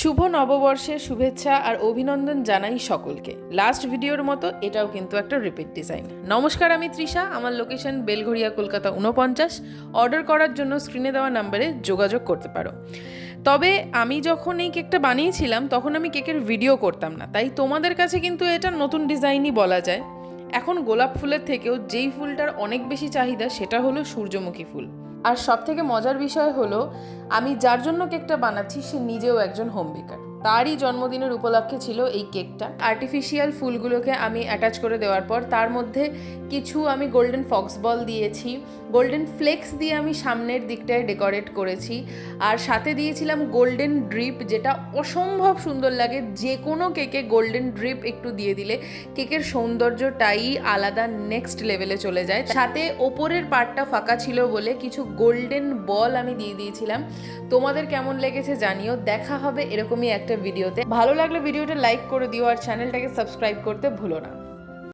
শুভ নববর্ষের শুভেচ্ছা আর অভিনন্দন জানাই সকলকে। লাস্ট ভিডিওর মতো এটাও কিন্তু একটা রিপিট ডিজাইন। নমস্কার, আমি তৃষা। আমার লোকেশন বেলঘড়িয়া, কলকাতা 49। অর্ডার করার জন্য স্ক্রিনে দেওয়া নাম্বারে যোগাযোগ করতে পারো। তবে আমি যখন এই কেকটা বানিয়েছিলাম তখন আমি কেকের ভিডিও করতাম না, তাই তোমাদের কাছে কিন্তু এটা নতুন ডিজাইনই বলা যায়। এখন গোলাপ ফুলের থেকেও যেই ফুলটার অনেক বেশি চাহিদা সেটা হলো সূর্যমুখী ফুল। আর সবথেকে মজার বিষয় হলো আমি যার জন্য কেকটা বানাচ্ছি সে নিজেও একজন হোম বেকার। তারই জন্মদিনের উপলক্ষে ছিল এই কেকটা। আর্টিফিশিয়াল ফুলগুলোকে আমি অ্যাটাচ করে দেওয়ার পর তার মধ্যে কিছু আমি গোল্ডেন ফক্স বল দিয়েছি, গোল্ডেন ফ্লেক্স দিয়ে আমি সামনের দিকটায় ডেকোরেট করেছি, আর সাথে দিয়েছিলাম গোল্ডেন ড্রিপ, যেটা অসম্ভব সুন্দর লাগে। যে কোনো কেকে গোল্ডেন ড্রিপ একটু দিয়ে দিলে কেকের সৌন্দর্যটাই আলাদা নেক্সট লেভেলে চলে যায়। সাথে ওপরের পার্টটা ফাঁকা ছিল বলে কিছু গোল্ডেন বল আমি দিয়ে দিয়েছিলাম। তোমাদের কেমন লেগেছে জানিও। দেখা হবে এরকমই একটা ভিডিওতে। ভালো লাগলে ভিডিওটা লাইক করে দিও আর চ্যানেলটাকে সাবস্ক্রাইব করতে ভুলো না।